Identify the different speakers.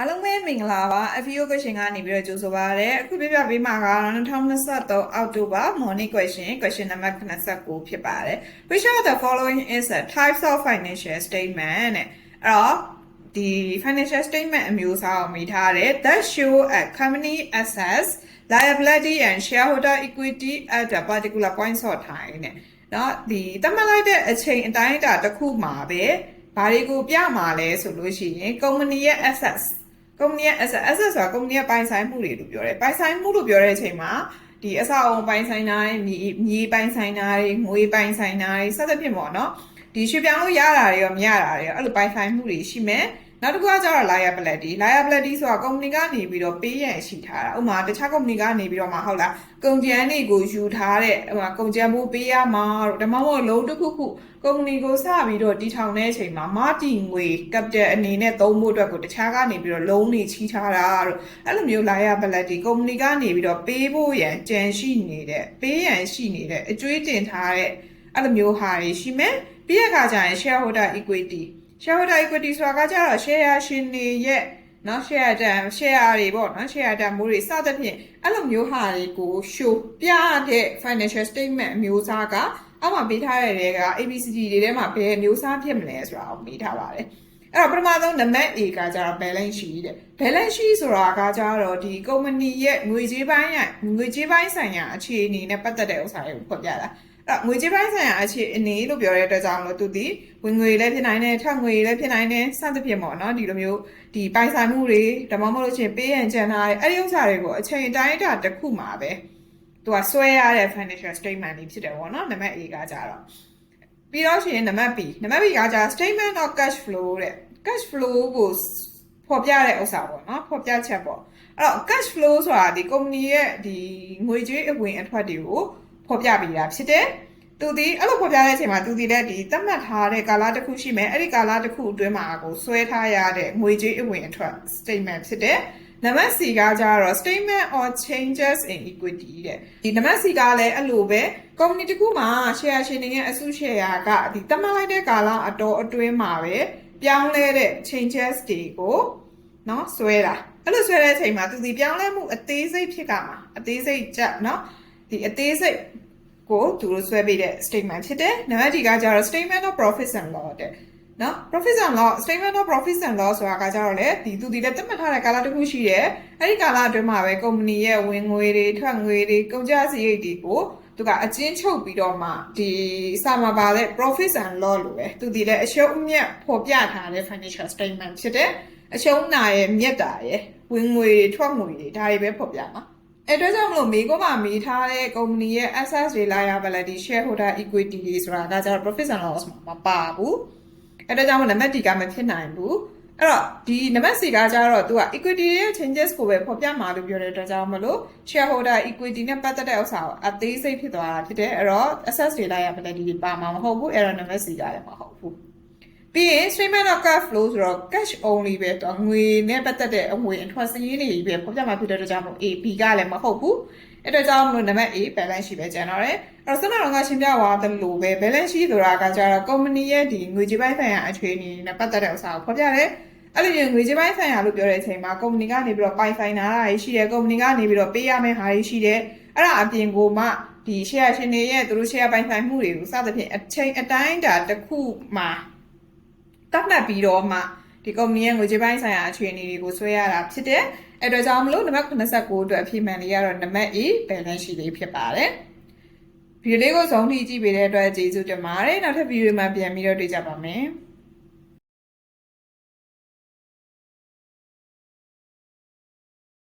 Speaker 1: အားလုံးပဲမင်္ဂလာပါ FEO question ကနေပြီးတော့ကြိုဆိုပါရစေအခုပြပြပေးမှာကတော့2023အောက်တိုဘာ morning question number 59ဖြစ်ပါတယ် Which of the following is a types of financial statement တဲ့အဲ့တော့ဒီ financial statement အမျိုးအစားကိုမိထားတယ် that show a company assets liability and shareholder equity at a particular point of time တဲ့เนาะဒီသတ်မှတ်လိုက်တဲ့အချိန်အတိုင်းအတာတစ်ခုမှာပဲဘာတွေကိုပြမှာလဲဆိုလို့ရှိရင် company ရဲ့ assets ကုမ္ပဏီရဲ့ asset ဆိုတာကုမ္ပဏီရဲ့ပိုင်ဆိုင်မှုတွေလို့ပြောတယ်ပိုင်ဆိုင်မှုလို့ပြောတဲ့အချိန်မှာဒီအဆောက်အအုံပိုင်ဆိုင်တာတွေမြေပိုင်ဆိုင်တာတွေငွေပိုင်ဆိုင်တာတွေစသဖြင့်ပေါ့နော်ဒီရွှေပြောင်းလို့ရတာတွေရောမရတာတွေရောအဲ့လိုပိုင်ဆိုင်မှုတွေရှိမယ်နောက်တစ်ခုကကျတော့ liability ဆိုတာကုမ္ပဏီကနေပြီးတော့ပေးရန်ရှိထားတာဥပမာတခြားကုမ္ပဏီကနေပြီးတော့မှဟုတ်လားကုန်ကျန်းတွေကိုယူထားတဲ့ဟိုကုန်ကျန်းမှုပေးရမှာတော့ဒါမှမဟုတ်လုံးတစ်ခုခုကုမ္ပဏီကိုစပြီးတော့တည်ထောင်တဲ့အချိန်မှာမာတီငွေ capital အနေနဲ့သုံးဖို့အတွက်ကိုတခြားကနေပြီးတော့လုံးနေချီးထားတာတော့အဲ့လိုမျိုး liability ကုမ္ပဏီကနေပြီးတော့ပေးဖို့ရန်ကြံရှိနေတဲ့ပေးရန်ရှိနေတဲ့အကျွေးတင်ထားတဲ့အဲ့လိုမျိုးဟာတွေရှိမယ်ပြီးရခါကျရင် shareholder equity ဆိုတာကကြတော့ share ရှင်တွေရဲ့နော် share တွေပေါ့နော် share တန်မိုးတွေစသဖြင့်အဲ့လိုမျိုးဟာတွေကို show ပြတဲ့ financial statement အမျိုးအစားကအောက်မှာပေးထားတဲ့တွေက ABCD တွေထဲမှာဘယ်မျိုးစားဖြစ်မလဲဆိုတာကိုပေးထားပါတယ်အဲ့တော့ပထမဆုံးနံပါတ် A ကကြတော့ balance sheet တဲ့ balance sheet ဆိုတာကကြတော့ဒီကုမ္ပဏီရဲ့ငွေကြေးပိုင်းဆိုင်ရာအခြေအနေနဲ့ပတ်သက်တဲ့ဥစ္စာတွေကိုဖော်ပြတာငွေကြေးပိုင်းဆိုင်ရာအခြေအနေလို့ပြောတဲ့အတွက်ကြောင့်လို့သူဒီဝင်ငွေလည်းဖြစ်နိုင်တယ်ထွက်ငွေလည်းဖြစ်နိုင်တယ်စသဖြင့်ပေါ့နော်ဒီလိုမျိုးဒီပိုင်ဆိုင်မှုတွေဒါမှမဟုတ်လို့ချင်းပေးရန်ကြံထားတဲ့အဲ့ဒီဥစ္စာတွေကိုအချိန်တိုင်းအတာတစ်ခုမှာပဲသူကဆွဲရတဲ့ financial statement တွေဖြစ်တယ်ပေါ့နော်နံပါတ် A ကကြတော့ပြီးတော့ရှင်နံပါတ် B ကကြ statement of cash flow တဲ့ cash flow ကိုဖော်ပြတဲ့ဥစ္စာပေါ့နော်ဖော်ပြချက်ပေါ့အဲ့တော့ cash flow ဆိုတာဒီကုမ္ပဏီရဲ့ဒီငွေကြေးအဝင်အထွက်တွေကိုဖော်ပြပေးတာဖြစ်တယ်သူဒီအဲ့လိုဖော်ပြတဲ့အချိန်မှာသူဒီလည်းဒီသတ်မှတ်ထားတဲ့ကာလတစ်ခုရှိမယ်အဲ့ဒီကာလတစ်ခုအတွင်းမှာကိုဆွဲထားရတဲ့ငွေကြေးအဝင်အထွက် statement ဖြစ်တယ်နံပါတ် C ကကြတော့ statement or changes in equity တဲ့ဒီနံပါတ် C ကလည်းအဲ့လိုပဲကုမ္ပဏီတစ်ခုမှာ share ရှင်တွေရဲ့အစု share ကဒီသတ်မှတ်လိုက်တဲ့ကာလအတော်အတွင်းမှာပဲပြောင်းလဲတဲ့ changes တွေကိုเนาะဆွဲတာအဲ့လိုဆွဲတဲ့အချိန်မှာသူဒီပြောင်းလဲမှုအသေးစိတ်ဖြစ်ကမှာအသေးစိတ်ချက်เนาะဒီအသေးစိတ်ကိုသူတို့ဆွဲပေးတဲ့ statement ဖြစ်တယ်နံပါတ် D ကကြတော့ statement of profits and loss တဲ့နော် profits and loss statement of profits and loss ဆိုတာကကြတော့လေဒီသူဒီလည်းသတ်မှတ်ထားတဲ့ကာလတစ်ခုရှိတယ်အဲ့ဒီကာလအတွင်းမှာပဲကုမ္ပဏီရဲ့ဝင်ငွေတွေထွက်ငွေတွေကုန်ကျစရိတ်တွေကိုသူကအကျဉ်းချုပ်ပြီးတော့မှဒီစာမှာပါတဲ့ profits and loss လို့ပဲသူဒီလည်းအရှုံးအမြတ်ဖော်ပြထားတဲ့ financial statement ဖြစ်တယ်အရှုံးနာရဲ့မြတ်တာရဲ့ဝင်ငွေတွေထွက်ငွေတွေဒါတွေပဲဖော်ပြမှာအဲ့တော့ကြောင့်မလို့မိကိုမှမိထားတဲ့ကုမ္ပဏီရဲ့ assets တွေ liability shareholder equity တွေဆိုတာကကျတော့ profit and loss မှာမပါဘူးအဲ့တော့ကြောင့်နံပါတ် D ကမဖြစ်နိုင်ဘူးအဲ့တော့ဒီနံပါတ် C ကကျတော့သူက equity ရဲ့ changes ကိုပဲဖော်ပြမှာလို့ပြောတဲ့အတွက်ကြောင့်မလို့ shareholder equity နဲ့ပတ်သက်တဲ့ဥစ္စာကိုအသေးစိတ်ဖြစ်သွားတာဖြစ်တယ်အဲ့တော့ assets တွေ liability တွေပါမှာမဟုတ်ဘူးအဲ့တော့နံပါတ် C ကလည်းမဟုတ်ဘူးပြီးရင် statement of cash flow ဆိုတော့ cash only ပဲတော့ငွေနဲ့ပတ်သက်တဲ့အငွေအထွက်စည်းတွေပဲဖော်ပြမှာဖြစ်တဲ့အတွက်ကြောင့်မို့ A B ကလည်းမဟုတ်ဘူးအဲ့တော့ကြောင့်မလို့နံပါတ် A balance sheet ပဲကျန်တော့တယ်အဲ့တော့စနတော်ကရှင်းပြသွားသလိုပဲ balance sheet ဆိုတာကကြတော့ company ရဲ့ဒီငွေကြေးပိုင်းဆိုင်ရာအခြေအနေနဲ့ပတ်သက်တဲ့ဥစ္စာကိုဖော်ပြတယ်အဲ့လိုငွေကြေးပိုင်းဆိုင်ရာလို့ပြောတဲ့အချိန်မှာ company ကနေပြီးတော့ပိုင်ဆိုင်တာတွေရှိတယ် company ကနေပြီးတော့ပေးရမယ့်ဟာတွေရှိတယ်အဲ့ဒါအပြင်ကိုမှဒီ share ရှင်တွေရဲ့သူတို့ share ပိုင်ဆိုင်မှုတွေကိုစသဖြင့်အချိန်အတိုင်းအတာတစ်ခုမှာတတ်မှတ်ပြီးတော့မှဒီကုမ္ပဏီရဲ့ငွေကြေးပိုင်းဆိုင်ရာအခြေအနေတွေကိုဆွဲရတာဖြစ်တယ်။အဲ့တော့ကြောင့်မလို့နံပါတ်89အတွက်အဖြေမှန်လေးကတော့နံပါတ် A balance sheet လေးဖြစ်ပါတယ်။ဗီဒီယိုလေးကိုဆုံးထိကြည့်ပေးတဲ့အတွက်ကျေးဇူးတင်ပါတယ်။နောက်ထပ်ဗီဒီယိုမှာပြန်ပြီးတော့တွေ့ကြပါမယ်။